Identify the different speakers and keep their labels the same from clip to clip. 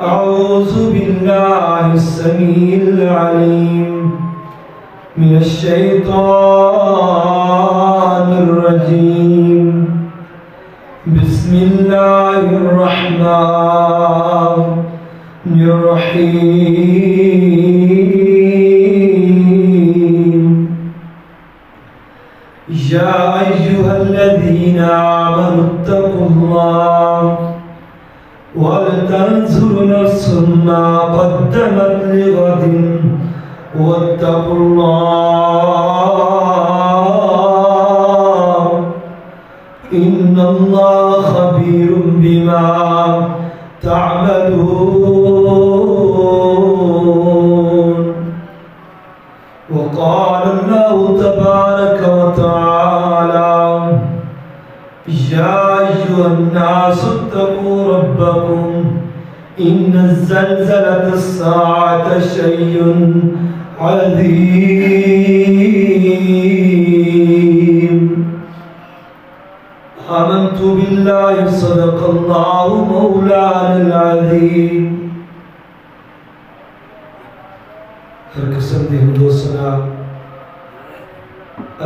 Speaker 1: أعوذ بالله السميع العليم من الشيطان الرجيم بسم الله الرحمن الرحيم يا أيها الذين آمنوا اتقوا الله ولتنظر نفس ما قدمت لغد واتقوا الله إن الله خبير بما تعملون. وقال الله تبارك وتعالى يا أيها الناس اتقوا ربكم إن زلزلة الساعة شيء عظيم. آمنت بالله صدق الله مولانا العظيم. ہر قسم دی حمد و ثنا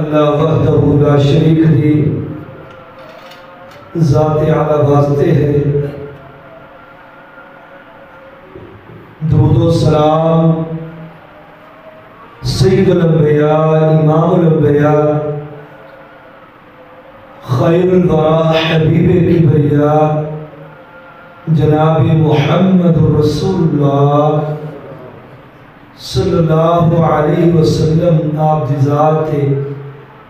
Speaker 1: اللہ وحدہ لا شریک دی ذات اعلی واسطے ہے. درود و سلام سید الانبیاء امام الانبیاء خیر الورا حبیب کبریا جناب محمد رسول اللہ صلی اللہ علیہ وسلم آپ دی ذات تھے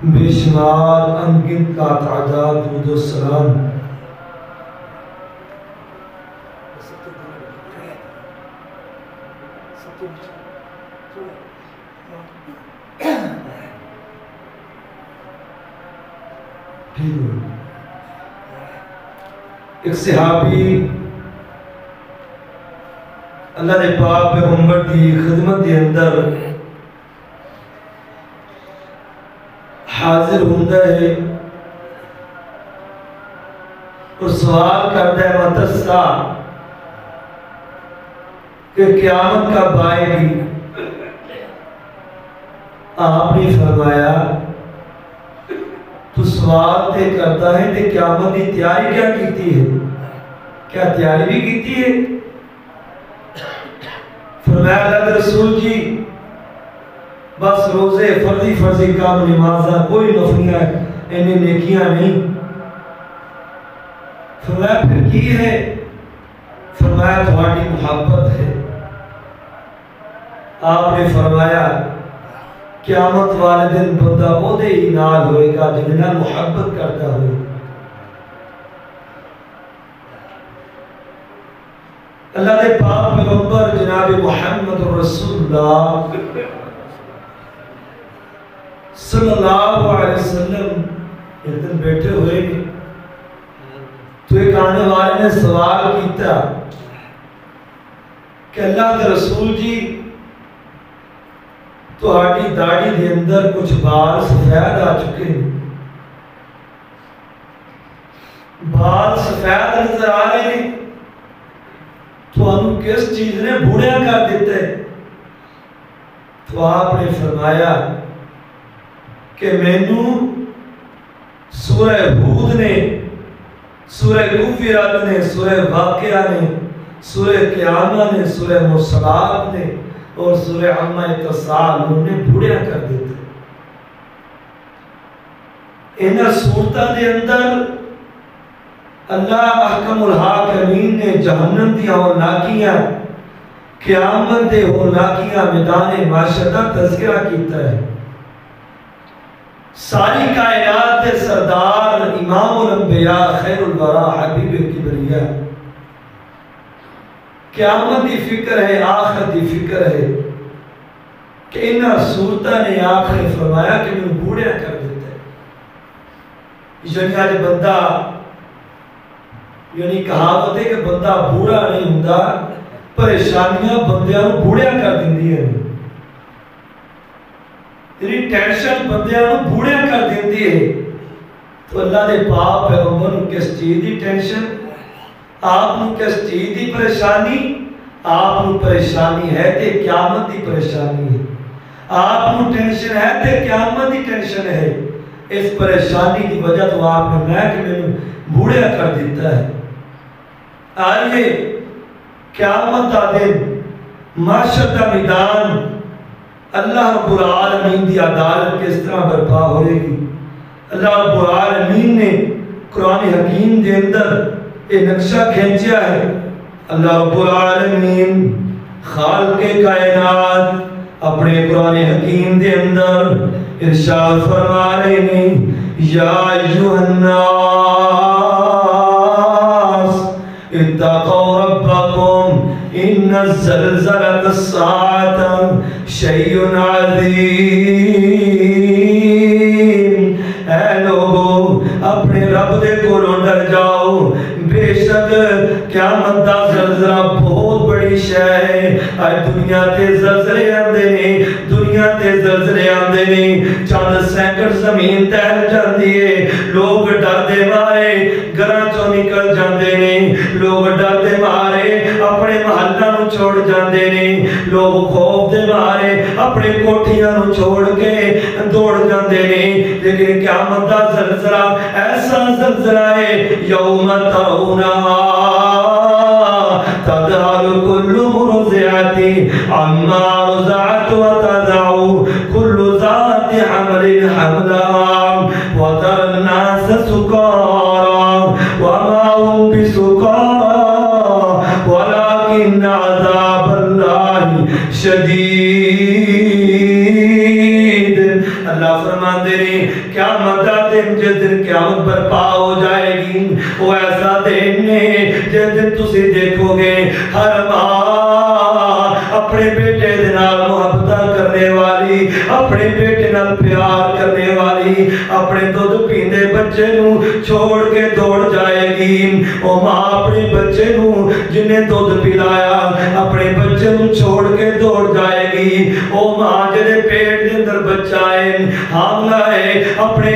Speaker 1: بے شمار انگن کا تعداد درود و سلام. ایک صحابی اللہ نے پاک پیغمبر دی خدمت دی اندر حاضر ہوندہ ہے اور سوال کرتا ہے متسا کہ قیامت کب آئے گی. آپ نے فرمایا تو سوال تے کرتا ہے کہ قیامت کی تیاری کیا کیتی ہے, کیا تیاری بھی کیتی ہے؟ فرمایا اللہ کے رسول جی بس روزے فرضی کام نمازہ کوئی نفلیاں انہیں نیکیاں نہیں. فرمایا پھر کی ہے؟ فرمایا تمہاری محبت ہے. آپ نے فرمایا قیامت والے دن بندہ وہ دے ہی نال ہوئے گا جنہاں محبت کرتا ہوئے. اللہ دے پاک پیغمبر جناب محمد رسول اللہ صلی اللہ علیہ وسلم ایک دن بیٹھے ہوئے تو ایک آنے والے نے سوال کیتا کہ اللہ دے رسول جی تو ہاڑی داڑھی دے اندر کچھ بال سفید آ چکے ہیں, بال سفید نظر آ رہے ہیں, تو انہوں کس چیز نے بھوڑیا کر دیتے ہیں؟ تو آپ نے فرمایا کہ میں نو سورہ ہود نے, سورہ کفرات نے, سورہ واقعہ نے, سورہ قیامہ نے, سورہ مرسلات نے اور سورہ عمہ اتصال انہیں بھوڑیا کر دیتے. انہاں صورتہ دے اندر اللہ احکم الحاکمین نے جہنم دیا ہولناکیاں قیامت دے ہولناکیاں میدان معاشرہ تذکرہ کیتا ہے. ساری کائنات دے سردار امام الانبیاء خیر الورا حبیب کبریا قیامت دی فکر ہے, آخرت دی فکر ہے کہ انہاں صورتہ نے آپ نے فرمایا کہ میں بوڑھیا کر دیتا ہے. یعنی آج بندہ یعنی کہاوت ہے کہ بندہ بوڑھا نہیں ہوتا, پریشانیاں بندیاں بوڑھیا کر دیندی ہیں. یعنی ٹینشن بندیاں بوڑھیا کر دیندی ہے. تو اللہ دے پاک پیغمبر کس چیز دی ٹینشن, آپ کس چیز دی پریشانی آپ کو پریشانی ہے تے قیامت دی پریشانی ہے، آپ کو ٹینشن ہے تے قیامت دی ٹینشن ہے۔ اس پریشانی کی وجہ تو آپ نے میں کہ میں بوڑھا کر دیتا ہے۔ آئیے قیامت کا دن، معاشر کا میدان، اللہ رب العالمین دی عدالت کس طرح برپا ہوئے گی۔ اللہ رب العالمین نے قرآن حکیم دے اندر ایک نقشہ کھینچا ہے۔ اللہ رب العالمین خالق کائنات اپنے قرآن حکیم دے اندر ارشاد فرما رہے ہیں، یا ایھا الناس اتقوا ربکم ان زلزلۃ الساعۃ شیء عظیم۔ اے لوگو اپنے رب دے کولوں ڈر جاؤ، بے شک قیامت دا زلزلہ بہت بڑی شے ہے۔ اج دنیا تے زلزلے آندے نے، دنیا تے زلزلے آندے نے، چند سینکڑ زمین تہل جاندی ہے، لوگ ڈر دے مارے گھراں چوں نکل جاندے نے، لوگ ڈر دے مارے اپنے محلہ نو چھوڑ جاندے نے، لوگ خوف دے مارے اپنے کوٹھیاں نو چھوڑ کے دوڑ جاندے نے۔ لیکن قیامت دا زلزلہ ایسا زلزلہ ہے، یوم ترونہا تذہل کل مرضعۃ عما ارضعت وتضع کل ذات حمل حملہا وتری الناس سکارى وما هم بسکارى ولكن عذاب اللہ شدید۔ اللہ فرماتے ہیں قیامت کا دن، جس دن قیامت برپا ہو جائے گی، وہ ایسا دن ہے جس دن تسی دیکھو گے ہر ماں اپنے بیٹے دے نال محبت کرنے والی، اپنے بیٹے نال پیار کرنے والی، اپنے دودھ پیندے بچے نو چھوڑ کے دوڑ جائے گی۔ وہ ماں اپنے بچے نو جنہیں دودھ پلایا اپنے بچے نو چھوڑ کے دوڑ جائے گی۔ وہ ماں جنہیں پیٹ دے اندر بچہ ہے، حاملہ ہے، اپنے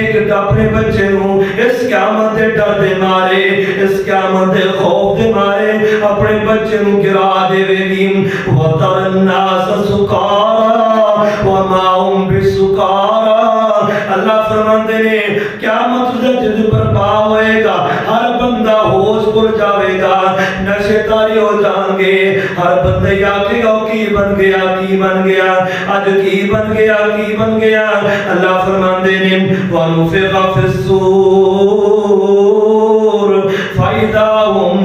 Speaker 1: بچے نو اس قیامت دے ڈر دے مارے، اس قیامت دے خوف دے مارے اپنے بچے نو گرا دے گی۔ وَتَرَى النَّاسَ سُكَارَى وَمَا هُمْ بِسُكَارَى۔ اللہ فرماتے ہیں قیامت جد برپا ہوئے گا، ہر بندہ ہوش بھول جاوے گا، نشے تاری ہو جائیں گے، ہر بندہ آکے گا کی بن گیا، کی بن گیا، آج کی بن گیا، کی بن گیا۔ اللہ فرماتے ہیں وَنُفِخَ فِي الصُّورِ فَإِذَا هُمْ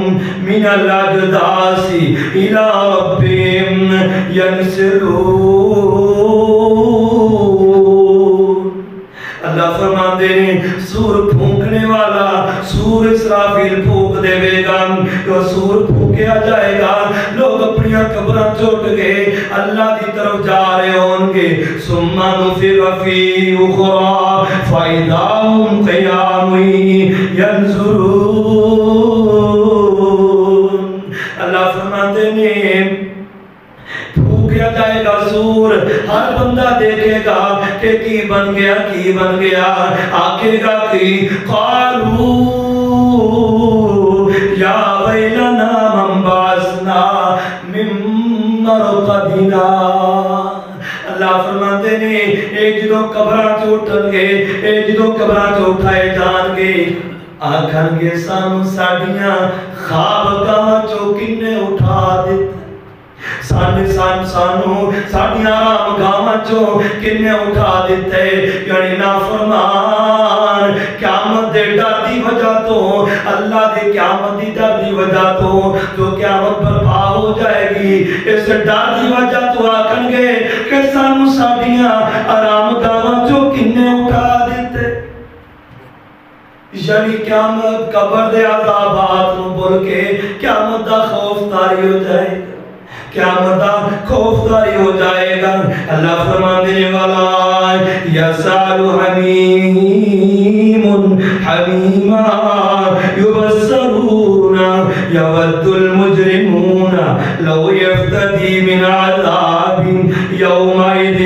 Speaker 1: مِنَ الْأَجْدَاثِ إِلَىٰ رَبِّهِمْ يَنْسِلُونَ۔ اللہ فرماتے ہیں سور پھونکنے والا، سور اسرافیل پھونک دے گا، تو سور پھونکیا جائے گا، لوگ اپنی قبریں چوٹ گئے اللہ کی طرف جا رہے ہوں گے۔ ثُمَّ نُفِخَ فِيهِ أُخْرَىٰ فَإِذَا هُمْ قِيَامٌ يَنْظُرُونَ۔ اللہ فرماتے ہیں پھونکیا جائے گا سور، ہر بندہ دیکھے گا کہ کی بن گیا، کی بن گیا، آکے گا کی قالوا یا ویلنا من بعثنا من مرقدنا۔ اللہ فرماتے ہیں اے جدو قبراں چ اٹھن گے، اے جدو قبراں چ اٹھائے جان گے، آکھن گے سانو ساڈیاں خواب گاہ چو کنے اٹھا دیتے، سانو ساڈیاں آرام گاواں چو کنے اٹھا دیتے۔ یعنی نافرمان قیامت دے ڈر دی وجہ تو، اللہ دے قیامت دی ڈر دی وجہ تو جو قیامت برپا ہو جائے گی، اس ڈر دی وجہ تو آکھن گے کہ سانو ساڈیاں آرام گاواں چو کنے اٹھا دیتے۔ یعنی قیامت قبر دے عذابات نو بول کے قیامت دا خوف طاری ہو جائے گا، قیامت دا خوف طاری ہو جائے گا۔ اللہ فرمانے والا یسأل حمیم حمیما یبصرون یود المجرمون لو یفتدی من عذاب یومئذ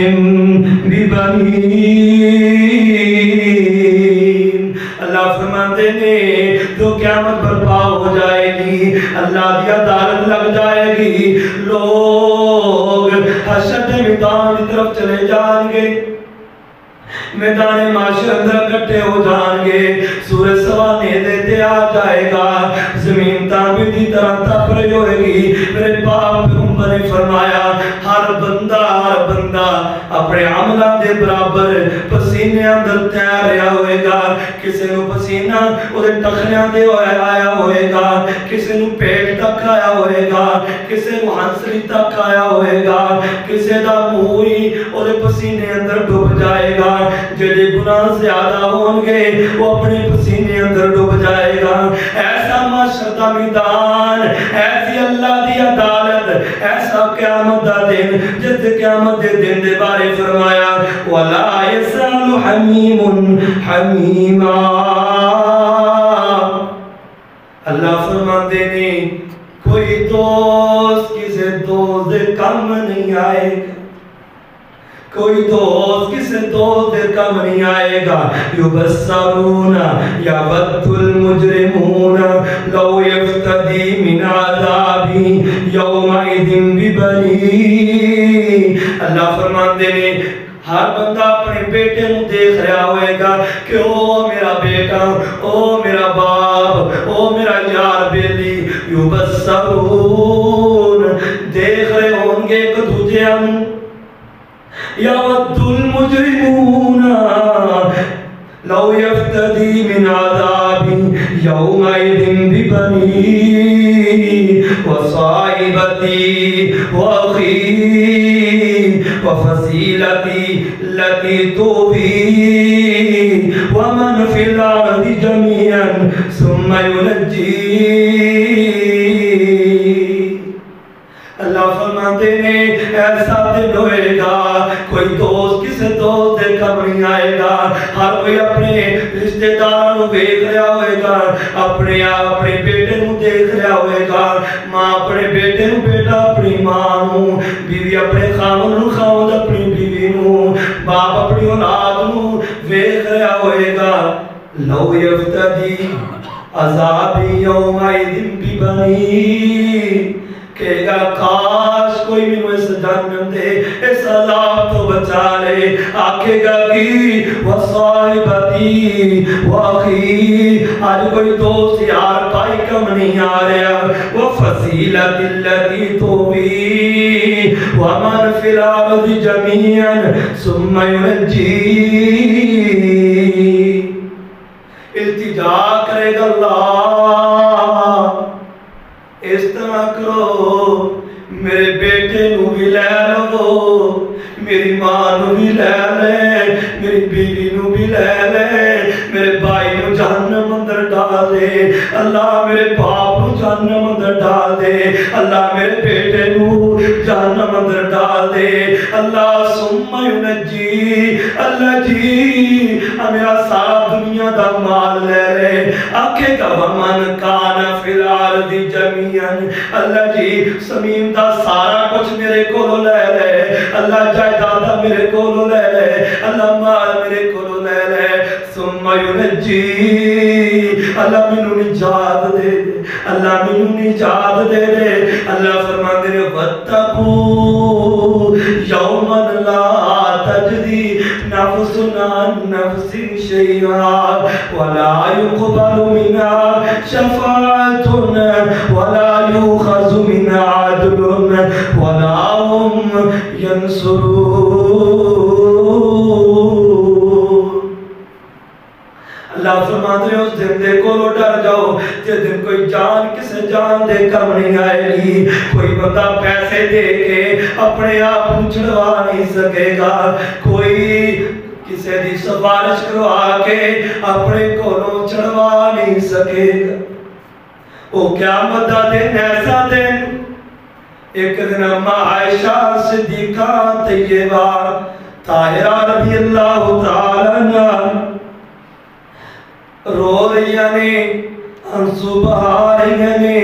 Speaker 1: ببنین۔ اللہ فرماتے ہیں تو قیامت برپا ہو جائے گی، اللہ دی عدالت لگ جائے گی، لوگ حشر کے میدان کی طرف چلے جان گے، میدان معاشر اندر اکٹھے ہو جان گے، سورج سوانے دیتے آ جائے گا، زمین تانبے دی طرح تپ رہی ہوئے گی۔ میرے باپ پیغمبر نے فرمایا ہر بندہ اپنے عملہ دے برابر پسینے اندر تیر رہا ہوئے گا، کسی نو پسینہ وہ ٹخنیاں دے آیا ہوئے گا، کسی نو پیٹ تک آیا ہوئے گا، کسی نو ہنسری تک آیا ہوئے گا، کسی دا موئی وہ پسینے اندر ڈوب جائے گا، جڑے گناہ زیادہ ہوں گے وہ اپنے پسینے اندر ڈوب جائے گا۔ ایسا معاشر دا میدان، ایسی اللہ دی عدالت، ایسا قیامت دا دن، جس قیامت دے دن دے بارے فرمایا وَلَا يَسْأَلُ حَمِيمٌ حَمِيمًا۔ اللہ فرماتے ہیں کوئی دوست کسی دوست دے کم نہیں آئے گا، کوئی دوست کسی دوست دے کم نہیں آئے گا۔ یبصرون یود المجرمون لو یفتدی من عذاب یومئذ ببنی۔ اللہ فرماتے ہیں ہر بندہ اپنے بیٹے نو دیکھ رہا ہوئے گا کہ او میرا بیٹا، او میرا باپ، او میرا یار بیلی۔ یبصرون دیکھ رہے ہوں گے ایک دوجے ہم، یود المجرمون لو یفتدی من عذاب یومئذ ببنی وصاحبتی واخی وفصیلتی التی تؤوی ومن فی الارض جميعا ثم ینجی۔ اللہ فرماتے ہیں ایسا دن ہوئے گا کوئی دوست کسی دوست دے کم نہیں آئے گا، ہر کوئی اپنے رشتہ داروں دیکھ رہا ہوئے گا، اپنے بیٹے نو دیکھ رہا ہوئے گا، ماں اپنے بیٹے نو، بیٹا اپنی ماں نو، بیوی اپنے خاوند نو، خاوند اپنی بیوی نو، باپ اپنی اولاد نو دیکھ رہا ہوئے گا۔ لو یفتدی عذاب یومئذ ببنی، کہے گا کاش کوئی بھی مجھے جہنم دے، اس عذاب تو بچا لے۔ آکھے گا کی وصاحبتی واخی، آج کوئی دوست یار پائی کم نہیں آ رہا، وفصیلت التی تؤوی ومن فی الارض جميعا ثم ینجی۔ التجا کرے گا اللہ اس طرح کرو میرے بیٹے نو بھی لے لو، میری ماں نو بھی لے لے، میری بیوی نو بھی لے لے، میرے بھائی نو جہنم اندر ڈال دے، اللہ میرے باپ نو جہنم اندر ڈال دے، اللہ میرے بیٹے نو جہنم اندر ڈال دے، اللہ ثم ینجی، اللہ جی میرا سارا دنیا دا مال لے لے۔ آکھے گا ومن کان فی الارض جميعا، اللہ جی زمین دا سارا کچھ میرے کو لے لے، اللہ جائیداد میرے کو لے لے، اللہ مال میرے کو لے لے، ثم ینجی، اللہ منو نجات دے دے، اللہ منو نجات دے دے۔ اللہ فرماتے ہیں وَاتَّقُوا يَوْمًا لَا تَجْزِي نَفْسٌ عَن نَفْسٍ شَيْئًا وَلَا يُقْبَلُ مِنْهَا شَفَاعَةٌ وَلَا يُؤْخَذُ مِنْهَا عَدْلٌ وَلَا هُمْ يَنْصُرُونَ۔ اللہ فرماتے ہیں اس دن دے کو ڈر جاؤ جس دن کوئی جان کسے جان دے کم نہیں آئے گی، کوئی بندہ پیسے دے کے اپنے آپ چھڑوا نہیں سکے گا، کوئی کسے دی سفارش کروا کے اپنے کو چھڑوا نہیں سکے گا۔ وہ قیامت دا دن ایسا دن، ایک دن اما عائشہ صدیقہ طیبہ طاہرہ رضی اللہ تعالیٰ عنہ رو رہی نے، انسو بہا رہی نے،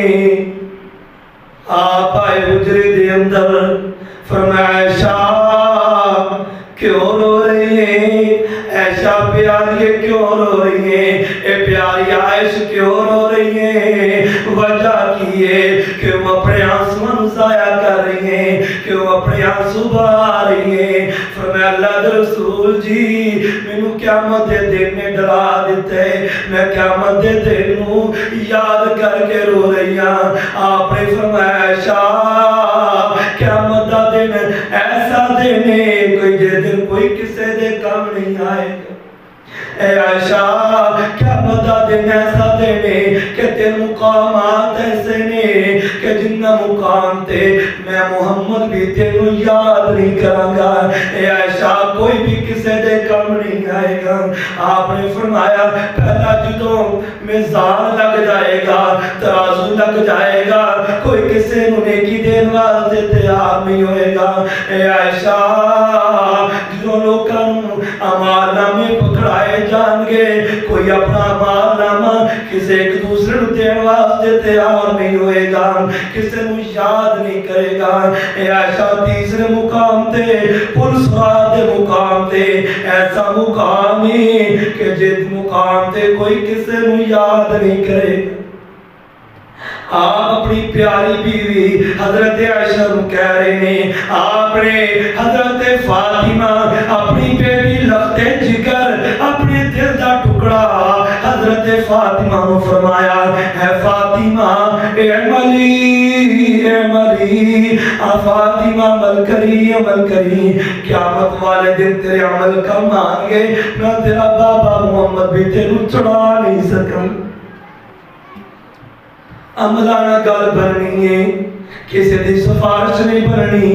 Speaker 1: آپ آئے حجرے دے اندر، فرمایا عائشہ کیوں رو رہی ہیں؟ عائشہ پیاری کیوں رو رہی ہیں؟ پیاری عائشہ کیوں رو رہی ہیں؟ وجہ کی ہے کہ وہ اپنے آنسوان ضائع کر رہی ہیں کہ وہ اپنے آنسو بہا رہی ہیں. فرمایا اللہ دے رسول جی مینوں قیامت دے دن نے ڈرا دیتے, میں قیامت دے دن نوں یاد کر کے رو رہی ہاں. آپ نے فرمایا عائشہ قیامت دا دن ایسا دن ہے کوئی جے دن کوئی کسے دے کام نہیں آئے گا. اے عائشہ قیامت دا دن ایسا دن ہے کہ تین مقامات ایسے نے کہ جنہ مقام تے میں محمد بھی تینوں یاد نہیں کروں گا. اے عائشہ کوئی بھی کسے دے کام نہیں آئے گا. آپ نے فرمایا پہلا جدوں میزان لگ جائے گا, ترازو لگ جائے گا, کوئی کسے نوں نیکی دین واسطے تیار نہیں ہوئے گا. اے عائشہ جدوں لوکاں نوں اعمال نامے پکڑائے جان گے, کوئی اپنا اعمال نامہ کسے ایک دوسرے نوں دین واسطے تیار نہیں ہوئے گا, کسے نوں یاد نہیں کرے گا. اے عائشہ تیسرے مقام تے پل صراط دے مقام تے ایسا مقام ہے کہ جس مقام تے کوئی کسے نوں یاد نہیں کرے گا. آپ اپنی پیاری بیوی حضرت عائشہ کو کہہ رہے ہیں, آپ نے حضرت فاطمہ اپنی بیٹی لخت جگر اپنے دل دا ٹکڑا حضرت فاطمہ کو فرمایا اے فاطمہ اعملی اعملی, فاطمہ عمل کری عمل کری, قیامت والے دن تیرے عمل کا مانگے میں تیرا بابا محمد بھی تینوں چڑھا نہیں سکوں. عملانہ گل بننی ہے, کسی دی سفارش نہیں بننی.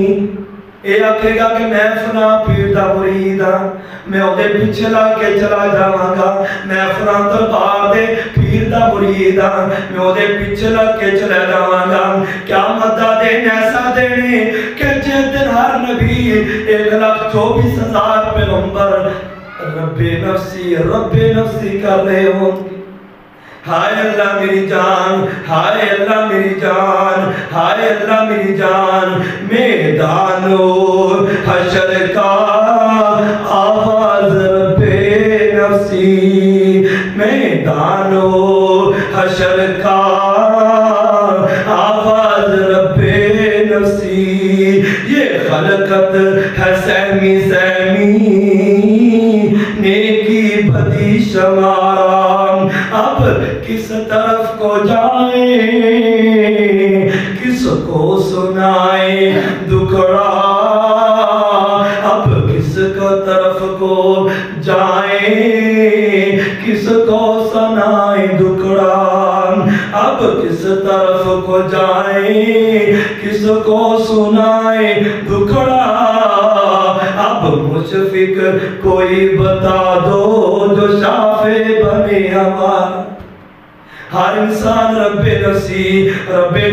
Speaker 1: اے آکھے گا کہ میں فلاں پیر دا مرید ہاں, میں اودے پیچھے لا کے چلا جاواں گا. میں فلاں دربار دے پیر دا مرید ہاں, میں اودے پیچھے لا کے چلا جاواں گا. قیامت دا دن ایسا دن ہے کہ جس دن ہر نبی 1,24,000 پیغمبر رب نفسی کر رہے ہوں. ہائے اللہ میری جان, ہائے اللہ میری جان, ہائے اللہ میری جان. میدانو حشر کا آواز رب نفسی, میدانو حشر کا آواز رب نفسی. یہ خلقت ہے سہمی سہمی نیکی بدی شماران, اب کس طرف کو جائیں کس کو سنائیں دکھڑا, اب کس کو طرف کو جائیں کس کو سنائیں دکھڑا, اب کس طرف کو جائیں کس کو سنائیں دکھڑا. اب مشفق کوئی بتا دو جو شافع بنے ہمارا. ہر انسان رب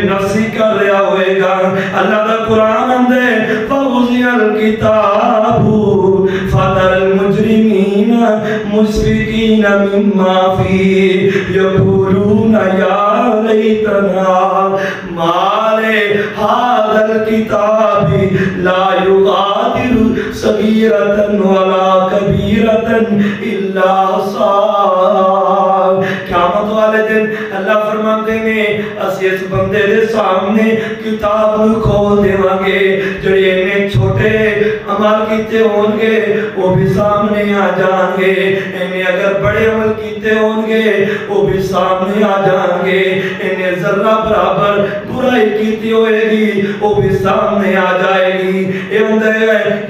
Speaker 1: نفسی کر رہا ہوئے گا. اللہ دا قرآن اندے فَوْزِيَ الْكِتَابُ فَتَرَ الْمُجْرِمِينَ مُشْفِقِينَ مِمَّا فِيهِ يَقُولُونَ يَا لَيْتَنَا مَا لِهَذَا الْكِتَابِ لَا يُغَادِرُ صَغِيرَةً وَلَا كَبِيرَةً إِلَّا أَحْصَاهَا. قیامت والے دن اللہ فرماتے ہیں اسی اس بندے دے سامنے کتاب کھول دیواں گے, جڑے انہیں چھوٹے عمل کیتے ہون گے وہ بھی سامنے آ جان گے, انہیں اگر بڑے عمل کیتے ہون گے وہ بھی سامنے آ جان گے, انہیں ذرہ برابر برائی کیتی ہوئے گی وہ بھی سامنے آ جائے گی. اے اندے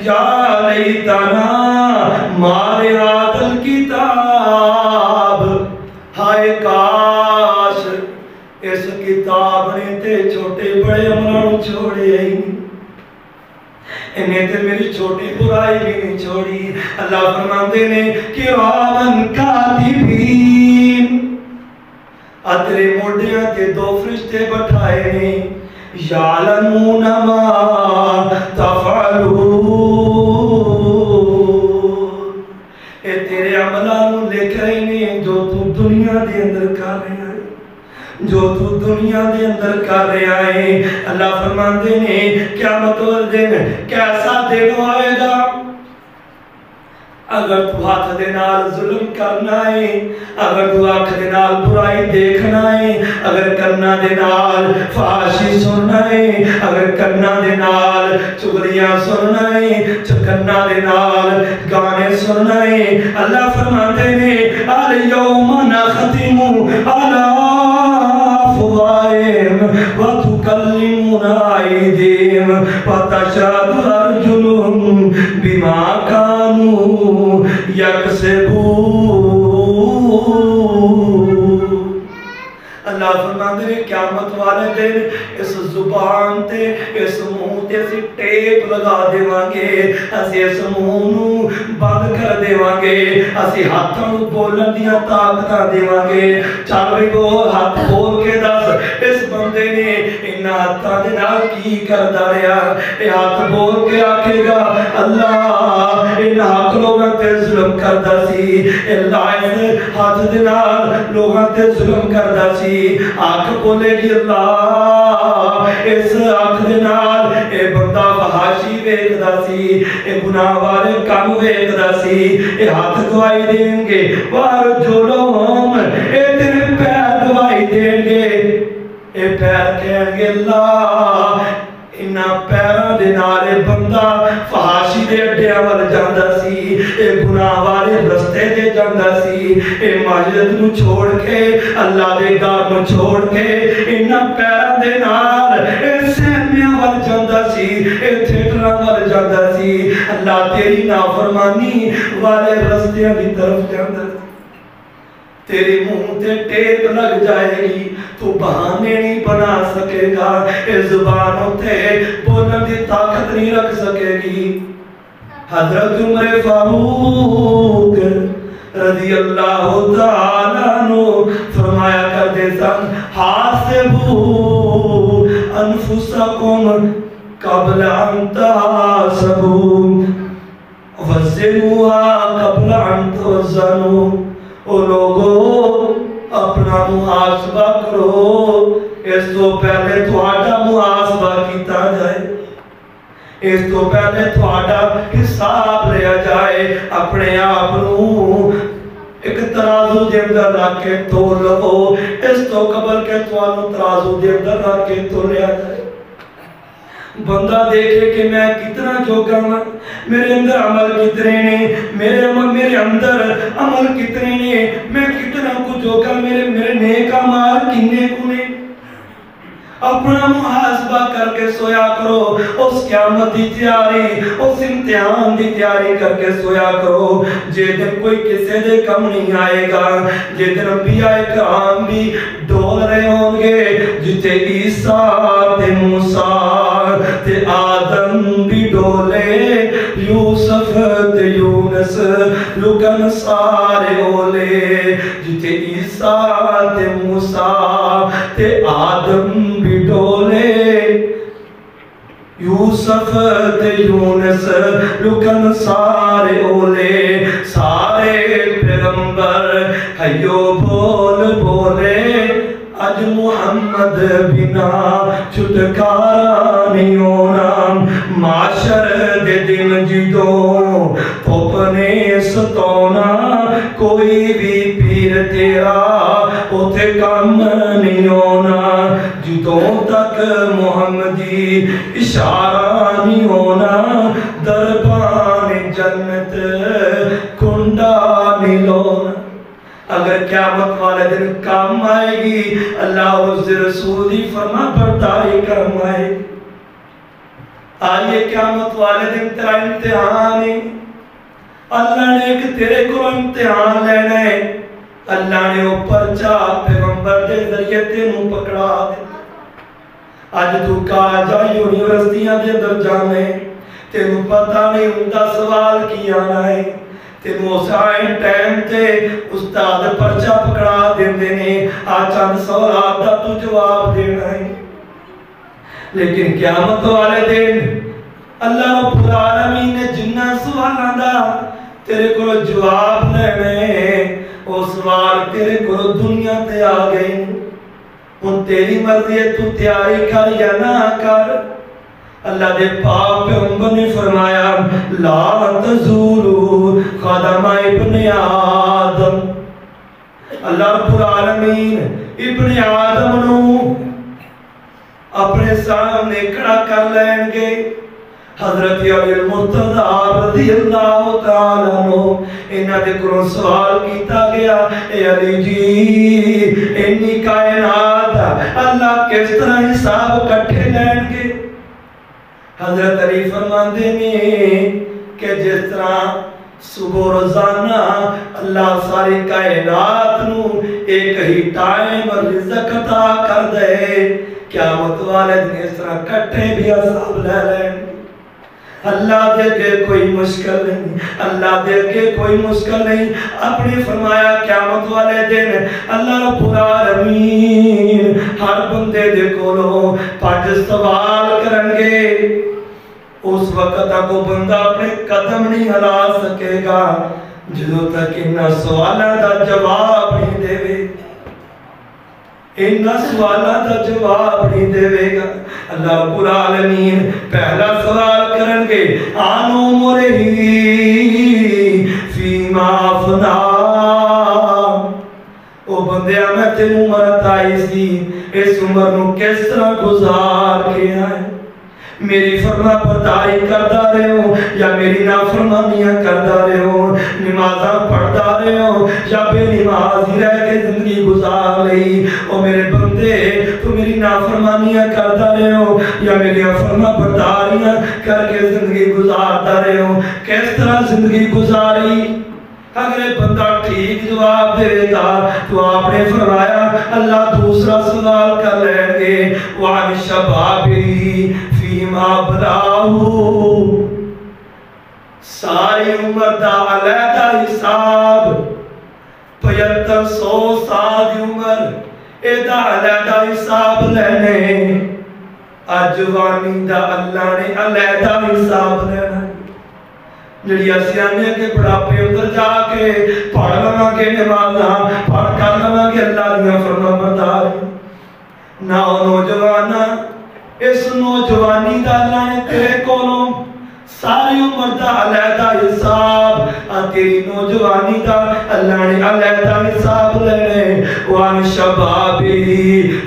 Speaker 1: یا لیتنا ما لہذا الکتاب, ہائے کاش اس کتاب نے تے چھوٹے بڑے عملوں چھوڑے ہی نہیں, انہیں تے میری چھوٹی برائی بھی نہیں چھوڑی. اللہ فرماتے نے کرامن کاتبین, اترے موڈیاں تے 2 فرشتے بٹھائے نے, یعلمون ما تفعلون, اے تیرے عملوں لکھ رہے ہیں جو تو دنیا دے اندر کر رہا ہے, جو تو دنیا دے اندر کر رہا ہے. اللہ فرماتے ہیں قیامت والے دن کیسا دن آئے گا. اگر تو ہاتھ دے نال ظلم کرنا ہے, اگر تو آنکھ دے نال برائی دیکھنا ہے, اگر کرنا دے نال فحاشی سننا ہے, کنا دے نال چغلیاں سننا ہے، کنا دے نال گانے سننا ہے۔ اللہ فرماتے ہیں الیوم نختم علی افواہہم وتکلمنا ایدیہم وتشہد ارجلہم بما کانوا یکسبون۔ اللہ فرماتے ہیں قیامت والے دن اس زبان تے اس منہ تے اسی ٹیپ لگا دیواں گے، اسی اس منہ نو بند کر دیواں گے، اسی ہاتھاں نو بولن دیاں طاقتاں دیواں گے۔ چل بھی بول، ہاتھ بول کے دس اس بندے نے انہاں ہاتھاں دے نال کی کردا رہیا؟ اے ہاتھ بول کے آکھے گا اللہ انہاں حق لوگاں تے ظلم کردا سی، اے لائق ہاتھ دے نال لوگاں تے ظلم کردا سی۔ آنکھ بولے گی اللہ اس آنکھ دے نال اے بندہ فحاشی ویکھدا سی، اے گناہ والے کام ویکھدا سی۔ اے ہاتھ گواہی دیں گے وارجلہم، اے تیرے پیر گواہی دیں گے، اے پیر کہیں گے اللہ انہاں پیراں دے نال اے بندہ فحاشی دے اڈیاں ول جاندا سی، اے گناہ والے رستے دے جاندا سی، اے مسجد نو چھوڑ کے اللہ دے گھر نو چھوڑ کے انہاں پیراں دے نال اے سینمیاں ول جاندا سی، اے تھیٹراں ول جاندا سی۔ اللہ تیری نافرمانی والے رستیاں دی طرف جاندا سی۔ تیرے منہ تے ٹیپ لگ جائے گی، تو بہانے نہیں بنا سکے گا، اس زبانوں تے بولن دی طاقت نہیں رکھ سکے گی۔ حضرت عمر فاروق رضی اللہ تعالیٰ عنہ فرمایا کرتے سن حاسبوا انفسکم قبل ان تحاسبوا وزنوها قبل ان توزنوا۔ او لوگو اپنا محاسبہ کرو، اس تو پہلے تھوڑا محاسبہ کیتا جائے، اس تو پہلے تھوڑا حساب لیا جائے۔ اپنے آپ نو ایک ترازو دے اندر رکھ کے تول لو، اس تو قبل کے توانو ترازو دے اندر رکھ کے تولیا جائے۔ بندہ دیکھے کہ میں کتنا جوگا ہوں، میرے اندر عمل کتنے نے، میرے اندر عمل کتنے نے، میں کتنا کو جوگا، میرے نیک اعمال کنے کو نے۔ اپنا محاسبہ کر کے سویا کرو، اس قیامت دی تیاری، اس امتحان دی تیاری کر کے سویا کرو۔ جے دن کوئی کسے دے کم نہیں آئے گا، جے دن انبیاء کرام بھی ڈول رہے ہوں گے، جتے عیسیٰ تے موسیٰ تے آدم بھی ڈولے، یوسف تے یونس لکن سارے اولے، جتے عیسیٰ تے موسیٰ تے آدم بھی ڈولے، یوسف تے یونس لکن سارے اولے، سارے پیغمبر ہیو بول بولے، اج محمد بنا چھٹکارا نہیں ہونا۔ معاشر دے دن جدوں پوپ نے ستونا، کوئی بھی پیر تیرا اوتھے کم نہیں ہونا۔ جدوں تک محمدی اشارہ نہیں ہونا، دربان جنت کنڈا نہیں ہونا۔ اگر قیامت والے دن کام آئے گی، اللہ اس رسول دی فرما برداری کرمائے۔ آئیے قیامت والے دن تیرا امتحان ہے، اللہ نے ایک تیرے کو امتحان لینا ہے۔ اللہ نے اوپر چاہ پیغمبر دے ذریعے تینوں پکڑا دے۔ آج تو کہا جا یونیورسٹیاں دے اندر جانے، تینوں پتہ نہیں ہوندہ سوال کی آنا ہے، تینوں اسائن ٹائم تے استاد پرچہ پکڑا دیندے نے، آج چند سوالات دا تو جواب دینا ہے۔ لیکن قیامت والے دن اللہ رب العالمین نے جنہ سوالان دا تیرے کو جواب لینے، وہ سوال تیرے کو دنیا تے آ گئے، ان تیری مرضی ہے تو تیاری کر یا نہ کر۔ اللہ دے پاک پیغمبر نے فرمایا لا تزولو قدم ابن آدم، اللہ رب العالمین ابن آدم نو اپنے سامنے کھڑا کر لین گے. حضرت علی المرتضی رضی اللہ تعالیٰ عنہ انہاں دے کولوں سوال کیتا گیا، اے علی جی انی کائنات اللہ کس طرح حساب کٹھے لین گے؟ حضرت علی فرماندے نے کہ جس طرح صبح روزانہ اللہ ساری کائنات نو ایک ہی ٹائم رزق عطا کر دے، قیامت والے دن اس طرح کٹھے بھی حساب لے لین. اللہ دے کے کوئی مشکل نہیں، اللہ دے کے کوئی مشکل نہیں. اپنے فرمایا قیامت والے دن اللہ رب العالمین ہر بندے دے کولوں 5 سوال کرن گے. اس وقت تک وہ بندہ اپنے قدم نہیں ہلا سکے گا جدوں تک انہاں سوالاں دا جواب نہیں دے. انہاں سوالاں دا جواب نہیں دے گا. اللہ رب العالمین پہلا سوال کرن گے، آنو مرہی فیما فنا. او بندیا میں تینوں عمر عطائی سی، اس عمر نو کس طرح گزار کے آئے؟ میری فرما برداری کردہ رہے ہو یا میری نافرمانیاں کردہ رہے ہو، نمازاں پڑھتا رہے ہو یا بے نماز ہی رہ کے زندگی گزار لئی. او میرے بندے تو میری نافرمانیاں کردہ رہے ہو یا میری فرما برداریاں کر کے زندگی گزارتا رہے ہو، کس طرح زندگی گزاری؟ اگر بندہ ٹھیک جواب دے گا تو آپ نے فرمایا اللہ دوسرا سوال کر لیں گے، وَعَنِ شَبَابِهِ فِيمَا بَلَاهُ. ساری عمر دا علیحدہ حساب، 7500 سال دی عمر ایدہ علیحدہ حساب لینے. جوانی دا اللہ نے علیحدہ حساب لینا. جڑی اسیانے کے بڑھاپے اندر جا کے پڑھ لواں گے نمازاں، پڑھ کر لواں گے اللہ دیاں فرما برداری. نہ نوجوانا اس نوجوانی دا اللہ نے تیرے کولوں ساری عمر دا علیحدہ حساب، تیری نوجوانی دا اللہ نے علیحدہ حساب لینے. وَعَنِ شَبَابِهِ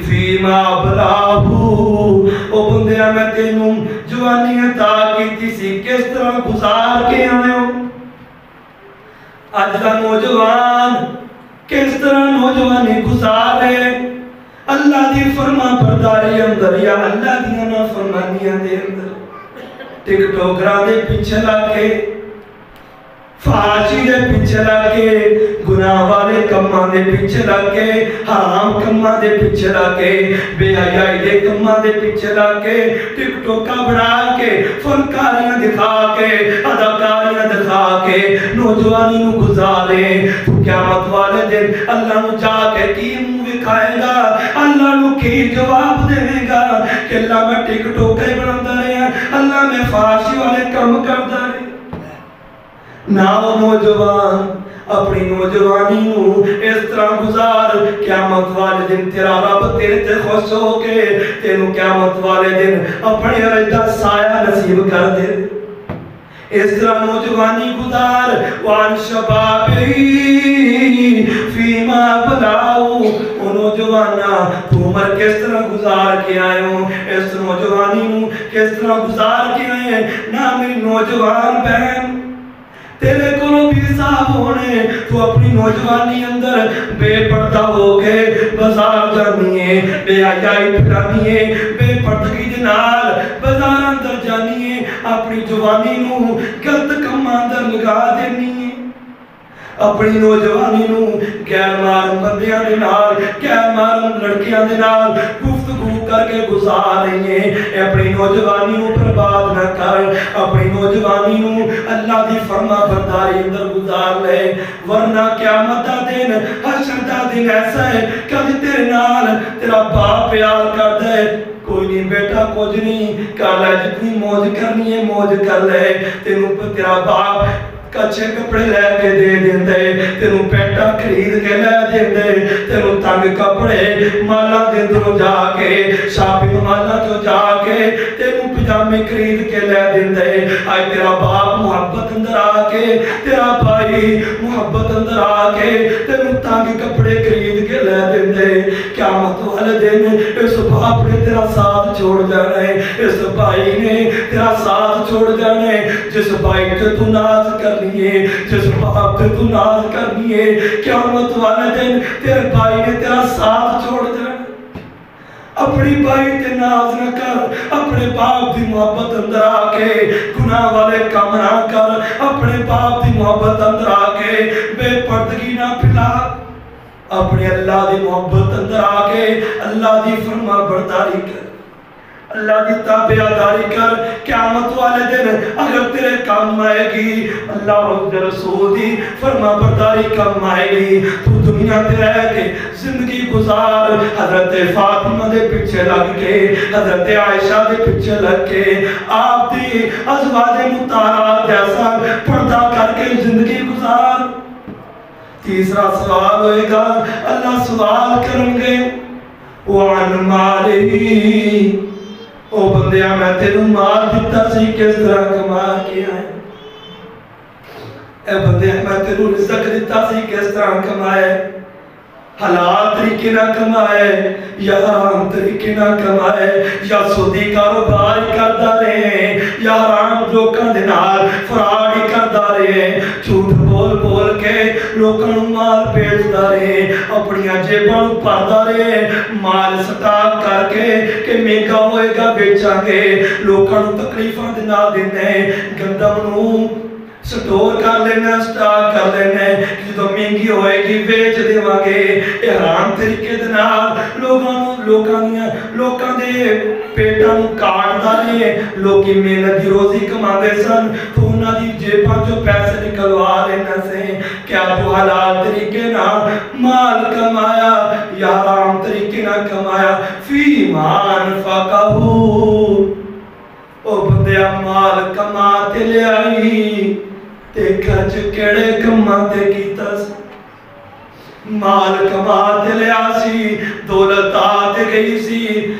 Speaker 1: فِيمَا بَلَاهُ. او بندیا میں تینوں جوانی عطا کیتی سی، کس طرح گزار کے آئے ہو؟ آج کا نوجوان کس طرح نوجوانی گزارے؟ اللہ دی فرما برداری اندر یا اللہ دی نافرمانیاں دے اندر؟ ٹک ٹوکراں دے پیچھے لگے، فحاشی دے پیچھے لگے، گناہ والے کماں دے پیچھے لگے، حرام کماں دے پیچھے لگے، بے حیائی دے کماں دے پیچھے لگے، ٹک ٹوکا بڑھا کے، فنکاریاں دکھا کے، اداکاریاں دکھا کے نوجوانی نو گزارے. تو قیامت والے دن اللہ نو جا کے کی منہ دکھائے گا؟ اللہ نو کی جواب دے گا کہ اللہ میں ٹک ٹوکے بڑھتا رہے، اللہ میں فحاشی والے کم کرتا رہے. نہ وہ نوجوان اپنی نوجوانی نو اس طرح گزار، قیامت والے دن تیرا رب تیرے تے خوش ہو کے تینوں قیامت والے دن اپنے رجدہ سایہ نصیب کر دے. اس طرح نوجوانی گزار. وَعَنْ شَبَابِهِ فِيمَا بَلَاهُ. او نوجوانا تو عمر کس طرح گزار کے آئے ہو؟ اس نوجوانی نو کس طرح گزار کے آئے ہیں؟ نہ میری نوجوان بہن تیرے کولوں بھی حساب ہونے. تو اپنی نوجوانی اندر بے پردہ ہو کے بازار جانی ہے، بے حیائی پھرانی ہے، بے پردگی دے نال بازار اندر جانی ہے، اپنی جوانی نو غلط کماں اندر لگا دینی ہے. اپنی نوجوانی نو غیر محرم بندیاں دے نال، غیر محرم لڑکیاں دے نال گفتگو کر کے گزار رہی ہیں. اپنی نوجوانی نو برباد نہ کر، اپنی نوجوانی نو اللہ دی فرما برداری اندر گزار لے، ورنہ قیامت دا دن، حشر دا دن ایسا ہے کہ تیرے نال تیرا باپ پیار کر دے، کوئی نہیں بیٹا کچھ نہیں کر لے، جتنی موج کرنی ہے موج کر لے. تینوں تیرا باپ کچھے کپڑے لے کے دے دیندے، تینوں پیٹا خرید کے لے دیندے، تینوں تنگ کپڑے مالا دندروں جا کے شاپنگ مالا جو جا کے تینوں پجامے خرید کے لے دیندے آج تیرا باپ محبت اندر آ کے تیرا بھائی محبت اندر آ کے تیرے تنگ کپڑے خرید کے لے دیندے قیامت والے دن اس باپ نے تیرا ساتھ چھوڑ جانا ہے اس بھائی نے تیرا ساتھ چھوڑ جانا ہے جس بھائی تے تو ناز کرنی ہے جس باپ تے تو ناز کرنی ہے قیامت والے دن تیرے بھائی نے تیرا ساتھ چھوڑ جانا اپنی بھائی تے ناز نہ کر اپنے باپ دی محبت اندر آ کے گناہ والے کام نہ کر اپنے باپ دی محبت اندر آ کے بے پردگی نہ پھیلا اپنے اللہ دی محبت اندر آ کے اللہ دی فرما برداری کر اللہ دی تابعداری کر قیامت والے دن اگر تیرے کام آئے گی اللہ اور رسول دی فرما برداری کام آئے گی تو دنیا تے رہ کے زندگی گزار حضرت فاطمہ دے پیچھے لگ کے حضرت عائشہ دے پیچھے لگ کے آپ دی ازواج مطہرات جیسا پردہ کر کے زندگی گزار تیسرا سوال ہوئے گا اللہ سوال کریں گے وَعَنْ مَالِهِ او بندیاں میں تینوں مال دیتا سی کس طرح کما کے آئے اے بندیاں میں تینوں رزق دیتا سی کس طرح کمائے حلال طریقے نہ کمائے یا حرام طریقے نہ کمائے یا سودی کاروبار کردا رہے یا حرام لوکاں دے نال فراڈ کردا رہے جھوٹ بول بول کے لوکاں نوں مال بھیجدا رہے اپنی جیباں نوں بھردا رہے مال سٹاک کر کے کہ مہنگا ہوئے گا بیچاں گے لوکاں نوں تکلیفاں دے نال دینے گندم نوں سٹور کر لینا سٹاک کر لینا جدو مہنگی ہوئے گی بیچ دیواں گے حرام طریقے دے نال لوکاں دے پیٹاں نوں کاٹدا رہے لوکی محنت دی روزی کماندے سن تو انہاں دی جیباں چوں پیسے نکلوا لینا سے کیا تو حلال طریقے نال مال کمایا یا حرام طریقے نال کمایا فی مان فقہو او بندیا مال کما تے لے آئی تے خرچ کیڑے کما تے کیتا سی مال کما تے لے آسی دولت آتے گئی سی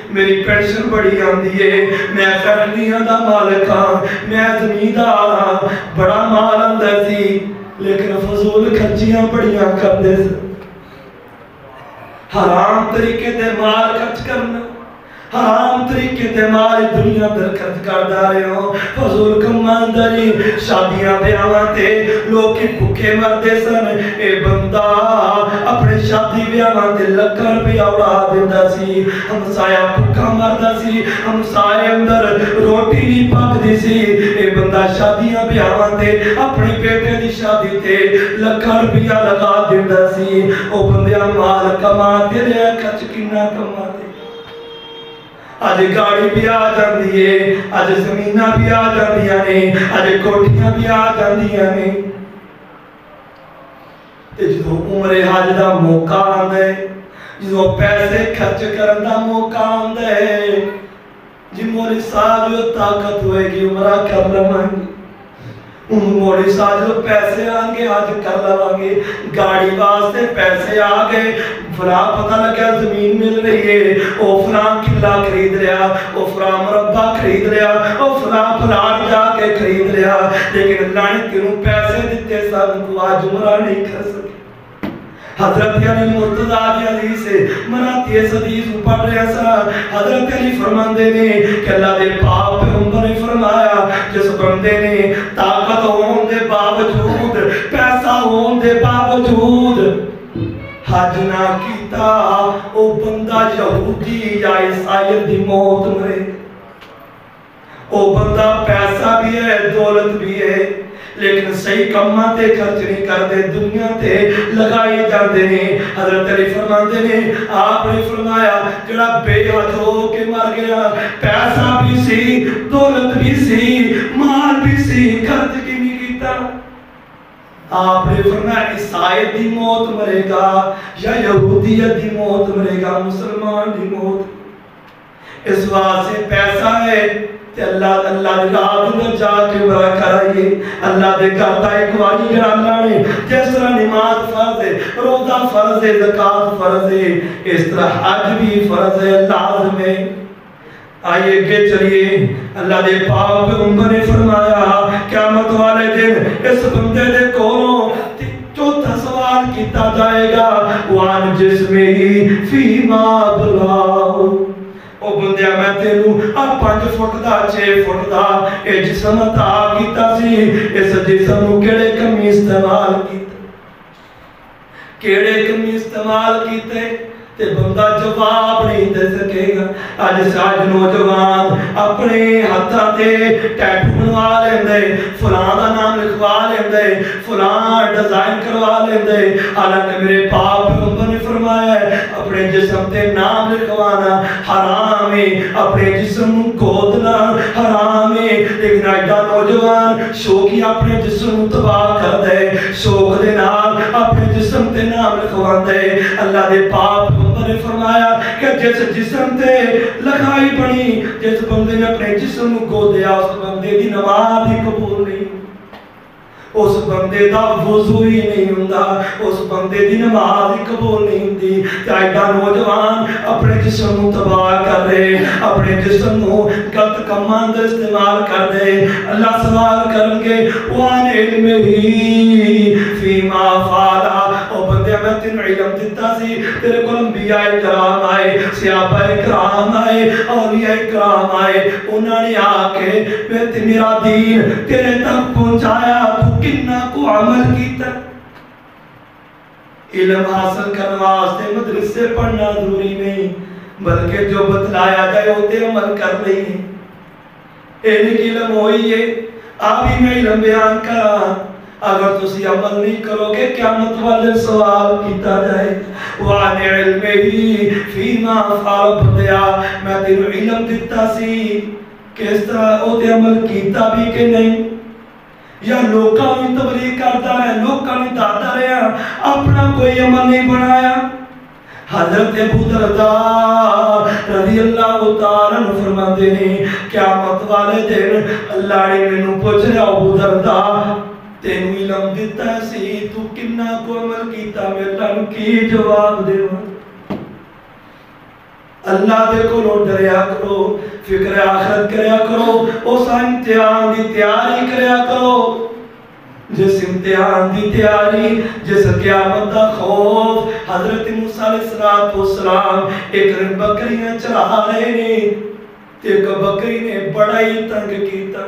Speaker 1: میری پینشن بڑی آندی ہے میں فیملیاں دا مالک ہاں میں زمیندار ہاں بڑا مال اندر سی لیکن فضول خرچیاں بڑیاں کر دے سی حرام طریقے تے مال خرچ کرنا حرام طریقے تے مال دنیا در خرچ کردا رہے ہو فضول کمانداری شادیاں بیاواں تے لوگ بھوکے مردے سن اے بندہ اپنے شادی بیاواں تے لکھاں روپیہ اڑا دیندا سی ہمسایا بھوکا مردا سی ہمسائے اندر روٹی نہیں پکدی سی اے بندہ شادیاں بیاواں تے اپنے بیٹے دی شادی تے لکھاں روپیہ لگا دیندا سی او بندیا مال کما تے لے خرچ کنا کما تے آج گاڑی بھی آ جاندی ہے آج زمینہ بھی آ جاندیاں نے آج کوٹھیاں بھی آ جاندیاں نے تے جدو عمر حج دا موقع آندا ہے جدو پیسے خرچ کرن دا موقع آندا ہے جی موری سال جو طاقت ہوئے گی عمرہ کر لواں گے موڑی سال جو پیسے آنگے آج کر لواں گے گاڑی واسطے پیسے آگئے فلاں پتہ لگیا زمین مل رہی ہے او فلاں قلعہ خرید رہا او فلاں مربع خرید رہا او فلاں پلاٹ جا کے خرید رہا لیکن اللہ نے تینوں پیسے دیتے سن تو آج عمرہ نہیں کر سکے حضرت علی مرتضیٰ دی حدیث سے مناتی اس حدیث پڑھ رہے سا حضرت علی فرماندے نے کہ اللہ دے پاک پیغمبر نے فرمایا جس بندے نے طاقت ہون دے باوجود پیسہ ہون دے باوجود حج نہ کیتا او بندہ یہودی یا عیسائی دی موت مرے او بندہ پیسہ بھی ہے دولت بھی ہے لیکن صحیح کماں تے خرچ نہیں کردے دنیا تے لگائی جاندے نے حضرت علی فرماندے نے آپ نے فرمایا جڑا بے حد ہو کے مر گیا پیسہ بھی سی دولت بھی سی مال بھی سی خرچ کی نہیں کیتا آپ نے فرمایا عیسائی دی موت مرے گا یا یہودیت دی موت مرے گا مسلمان دی موت اس واسطے پیسہ ہے تے اللہ دی رات میں جا کے عمرہ کرائیے اللہ دے کرتا ایک واجی گھر اللہ نے جس طرح نماز فرض ہے روزہ فرض ہے زکاة فرض ہے اس طرح حج بھی فرض ہے لازم ہے آئیے کہ چلیے اللہ دے پاک پیغمبر نے فرمایا قیامت والے دن اس بندے دے کولوں چوتھا سوال کیتا جائے گا وان جسمہی فیما بلاؤ او بندیا میں تینوں 5 فٹ دا 6 فٹ دا اے جسم عطا کیتا سی اس جسم نوں کیڑے کمی استعمال کیتا کیڑے کمی استعمال کیتے تے بندہ جواب نہیں دے سکے گا آج نوجوان اپنے ہاتھاں تے ٹیٹو بنوا لیندے فلاں دا نام لکھوا لیندے فلاں ڈیزائن کروا لیندے حالانکہ میرے پاک پیغمبر نے فرمایا ہے اپنے جسم تے نام لکھوانا حرام ہے اپنے جسم کو گودنا حرام ہے لیکن ایڈا نوجوان شوقی اپنے جسم تباہ کر دے شوق دے نال اپنے جسم تے نام لکھوا دے اللہ دے پاک پیغمبر نے فرمایا کہ جس جسم تے لکھائی بنی جس بندے نے اپنے جسم کو دیا اس بندے دی نماز ہی قبول نہیں اس بندے دا وضو ہی نہیں ہوندا اس بندے دی نماز ہی قبول نہیں ہوندی تے ایڈا نوجوان اپنے جسم نوں تباہ کر رہے اپنے جسم نوں غلط کماں دا استعمال کر دے اللہ سوال کرن گے وان علم ہی فیما فعلا او بندے میں تینوں علم دیتا سی تیرے کول انبیاء کرام آئے صحابہ کرام آئے اولیاء کرام آئے انہوں نے آ کے میرا دین تیرے تک پہنچایا تو کنا کو عمل کیتا علم حاصل کرنے واسطے مدرسے پڑھنا ضروری نہیں بلکہ جو بتلایا جائے ہوتے عمل کر رہی ہیں ایک علم ہوئی ہے آبی میں علم بیان کرا اگر تسی عمل نہیں کرو گے قیامت والے سوال کیتا جائے وَعَنِ عِلْمِهِ فِيمَا فَعَلَ بندیا میں تینوں علم دیتا سی کس طرح او تے عمل کیتا بھی کہ نہیں یا لوکاں میں تبلیغ کرتا ہے لوکاں میں داتا رہا اپنا کوئی عمل نہیں بنایا حضرت ابو درداء رضی اللہ تعالیٰ عنہ فرماتے ہیں قیامت والے دن اللہ نے مینوں پوچھ رہا ابو درداء تینوں علم دیتا سی تو کنا کو عمل کیتا میں تنوں کی جواب دے اللہ دے کو لو ڈریا کرو فکر آخرت کریا کرو اس امتحان دی تیاری کریا کرو جس امتحان دی تیاری جس قیامت دا خوف حضرت موسیٰ علیہ السلام ایک دن بکریاں چلا رہے نے ایک بکری نے بڑا ہی تنگ کیتا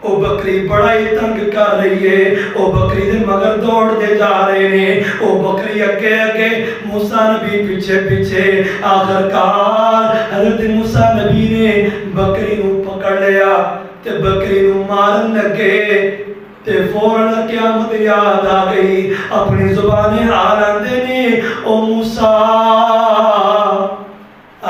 Speaker 1: او بکری بڑا ہی تنگ کر رہی ہے او بکری دے مگر دوڑ دے جا رہے ہیں او بکری اگے اگے موسیٰ نبی پیچھے پیچھے آخرکار حضرت موسیٰ نبی نے بکری نو پکڑ لیا تے بکری نو مارن لگے تے فوراً قیامت یاد آ گئی اپنی زبان حال آندے نے او موسیٰ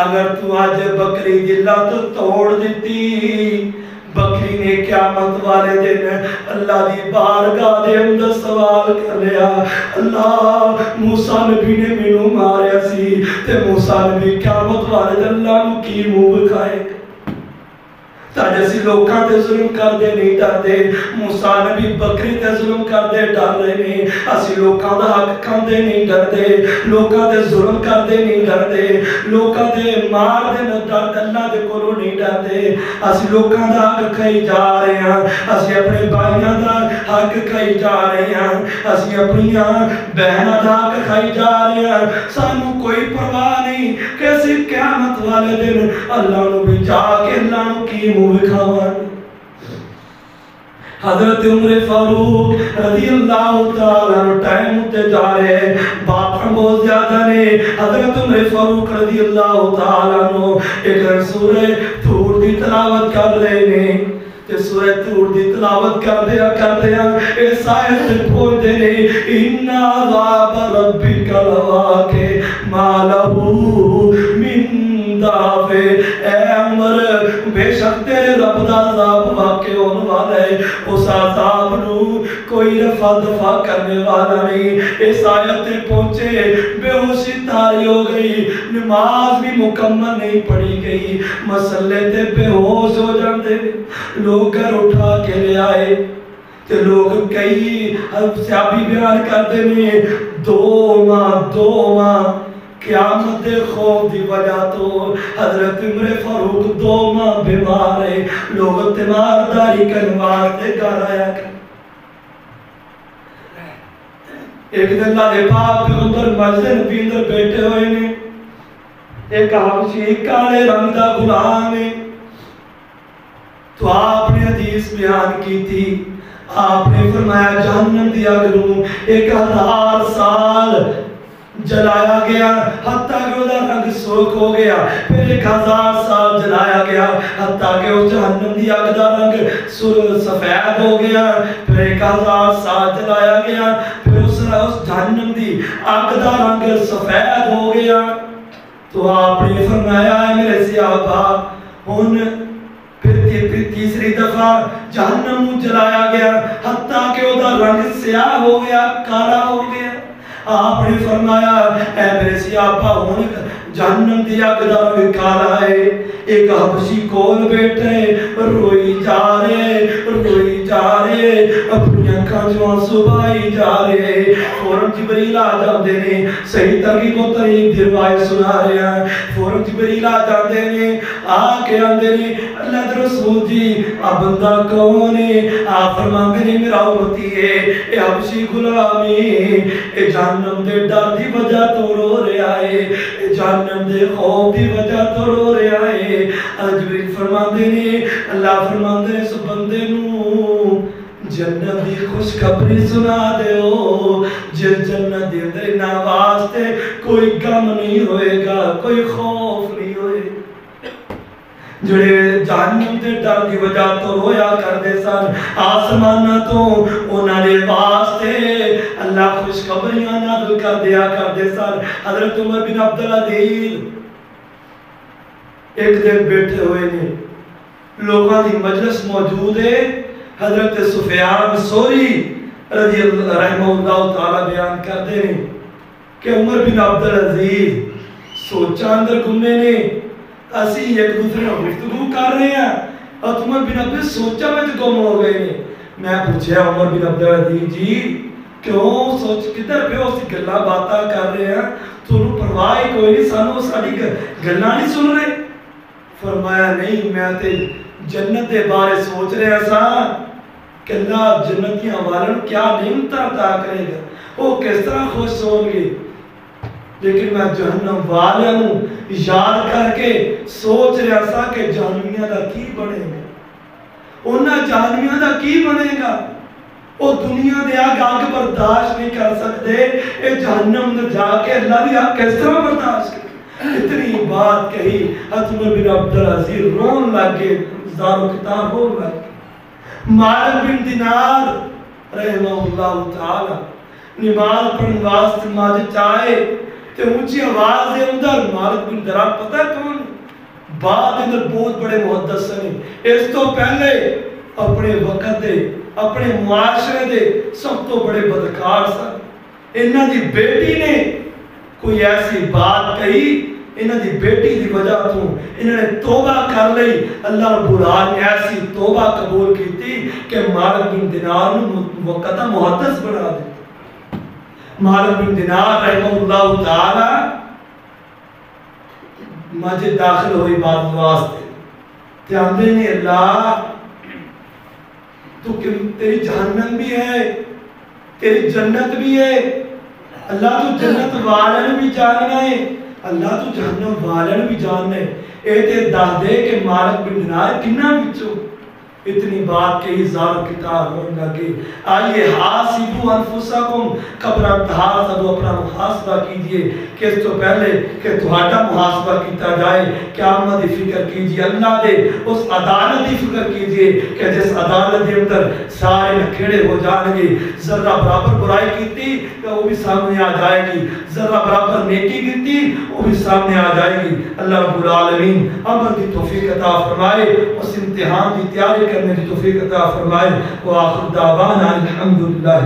Speaker 1: اگر تو آج بکری دی لت توڑ دیتی بکری نے قیامت والے دن اللہ دی بارگاہ دے اندر سوال کر لیا اللہ موسیٰ نبی نے مینوں ماریا سی تے موسیٰ نبی قیامت والے دن اللہ نو کی منہ بکھائے جیسی لوکاں تے ظلم کر دے نہیں ڈر دے موسیٰ نبی بکری تے ظلم کر دے ڈر رہے نہیں اسی لوکاں دا حق کھان دے نہیں ڈر دے لوکاں تے ظلم کر دے نہیں ڈر دے لوکاں تے مار دے نہ ڈر دے اللہ دے کولوں نہیں ڈر دے اسی لوکاں دا حق کھائی جا رہے ہیں اسی اپنے بھائیاں دا حق کھائی جا رہے ہیں اسی اپنی بہناں دا حق کھائی جا رہے ہیں سانوں کوئی پرواہ نہیں کیسے قیامت والے دن اللہ نو بچا کے اللہ نو کی حضرت عمر فاروق رضی اللہ تعالیٰ عنہ ٹائم ہوتے جا رہے ہیں باپ بہت زیادہ نے حضرت عمر فاروق رضی اللہ تعالیٰ عنہ ایک سورہ طور دی تلاوت کر رہے ہیں تے سورہ طور دی تلاوت کر دیا اس آیت سے پہنچ دے نے اِنَّا عَذَابَ رَبِّكَ لَوَاقِعٌ مَا لَهُ مِن دافع اے عمر بے شک تیرے رب دا عذاب واقع ہونے والا ہے اس عذاب نو کوئی رفع دفع کرنے والا نہیں اس آیت پہنچے بے ہوشی تاری ہو گئی نماز بھی مکمل نہیں پڑھی گئی مسئلے تے بے ہوش ہو جاندے لوگ گھر اٹھا کے لے آئے تے لوگ کئی صحابی بیان کرتے ہیں 2 ماہ قیامت دے خوف دی وجہ تو حضرت عمر فاروق 2 ماہ بیمار ہے، لوگ تیمارداری کرنے واسطے گھر آیا کر۔ ایک دن اللہ دے پاک پیغمبر مسجد نبی اندر بیٹھے ہوئے نے، ایک حبشی کالے رنگ دا غلام ہے، تو آپ نے حدیث بیان کی تھی، آپ نے فرمایا جہنم دی اگ نوں 1000 سال جلایا گیا حتیٰ کہ وہ رنگ سرخ ہو گیا، پھر 1000 سال جلایا گیا حتیٰ کہ اس جہنم دی اگ دا رنگ سفید ہو گیا، پھر 1000 سال جلایا گیا، پھر اس جہنم دی اگ دا رنگ سفید ہو گیا۔ تو آپ نے فرمایا ہے میرے صحابہ، ہن پھر تیسری دفعہ جہنم جلایا گیا حتیٰ کہ وہ رنگ سیاہ ہو گیا، کالا ہو گیا۔ آپ نے فرمایا اے میرے صحابہ، ہن جہنم دی اگ دا رنگ کالا ہے، ایک حبشی کول بیٹھے روئی جا رہے اپنی اکھاں چوں آنسو بہائی جا رہے، فوراً جبریل آ جاندے نے، صحیح ترغیب و ترہیب دی روایت سنا رہے ہیں، فوراً جبریل آ جاندے نے، آ کے آندے نے اللہ دے رسول جی آ بندہ کون ہے؟ آپ فرماندے نے میرا امتی ہے، اے حبشی غلامی، اے جہنم دے ڈر دی وجہ تو رو رہا ہے، اے جہنم دے خوف دی وجہ تو رو رہا ہے۔ جبریل فرماندے نے، اللہ فرماندے نے اس بندے نوں جنت دی خوشخبری سنا دیو، جس جنت دے اندر انہاں واسطے کوئی غم نہیں ہوئے گا، کوئی خوف نہیں ہوئے گا۔ جڑے جہنم دے ڈر دی وجہ تو رویا کردے سن، آسماناں تو انہاں دے واسطے اللہ خوشخبریاں نازل کر دیا کردے سن۔ حضرت عمر بن عبدالعزیز ایک دن بیٹھے ہوئے نے، لوگاں دی مجلس موجود ہے، حضرت سفیان ثوری رضی اللہ رحمہ اللہ تعالی بیان کرتے ہیں کہ عمر بن عبدالعزیز سوچا اندر گھومنے نے، اسی ایک دوسرے میں گفتگو کر رہے ہیں اور عمر بن عبدالعزیز سوچا میں تو گم ہو گئے نے۔ میں پوچھا عمر بن عبدالعزیز جی کیوں سوچ کدھر پہ اسی گلا باتا کر رہے ہیں، تو پرواہ کوئی نہیں، سانو ساڑی گلا نہیں سن رہے؟ فرمایا نہیں، میں تے جنت دے بارے سوچ رہے سا کہ اللہ جنتیاں والن کیا نعمت عطا کرے گا، وہ کس طرح خوش ہوں گے، لیکن میں جہنم والوں یاد کر کے سوچ رہا سا کہ جہنمیاں دا کی بنے گا، انہاں جہنمیاں دا کی بنے گا، وہ دنیا دے آگ برداشت نہیں کر سکتے، اے جہنم دے جا کے اللہ دی آگ کس طرح برداشت کرے؟ اتنی بات کہی، عمر بن عبدالعزیز رون لگے، زارو کتاب رون لگے۔ مالک بن دینار رحمہ اللہ تعالی نماز پڑھن واسطے مسجد چاہے تے اونچی آواز دے اندر مالک بن دینار پتہ کون بعد اندر بہت بڑے محدث ہیں، اس تو پہلے اپنے وقت دے اپنے معاشرے دے سب تو بڑے بدکار سن۔ انہاں دی بیٹی نے کوئی ایسی بات کہی، انہاں دی بیٹی دی وجہ تو انہوں نے توبہ کر لئی، اللہ رب العالمین نے ایسی توبہ قبول کی تھی کہ مالک بن دینار وقت محدث بنا دے۔ مالک بن دینار رحمہ اللہ تعالی مسجد داخل ہوئی بات واسطے تے آندے نے اللہ تو تیری جہنم بھی ہے تیری جنت بھی ہے، اللہ تو جنت والن بھی جاننا ہے، اللہ تو جہنم والن بھی جاننا ہے، اے تے دہ دے کہ مالک بن دینار کنہ بچو اتنی بات کہی زار کتاب ہونے لگے۔ آئیے حاسبو انفسکم قبل ان تحاسبوا، اپنا محاسبہ کیجئے کہ اس تو پہلے کہ تہاڈا محاسبہ کیتا جائے، قیامت دی فکر کیجئے، اللہ دے اس عدالت دی فکر کیجئے کہ جس عدالت دے اندر سارے نکھڑے ہو جائیں گے، ذرہ برابر برائی کیتی تو وہ بھی سامنے آ جائے گی، ذرہ برابر نیکی کیتی وہ بھی سامنے آ جائے گی۔ اللہ رب العالمین عمل کی توفیق عطا فرمائے، اس امتحان کی تیاری کرنے کی توفیق عطا فرمائے۔ وآخر دعوانا الحمدللہ۔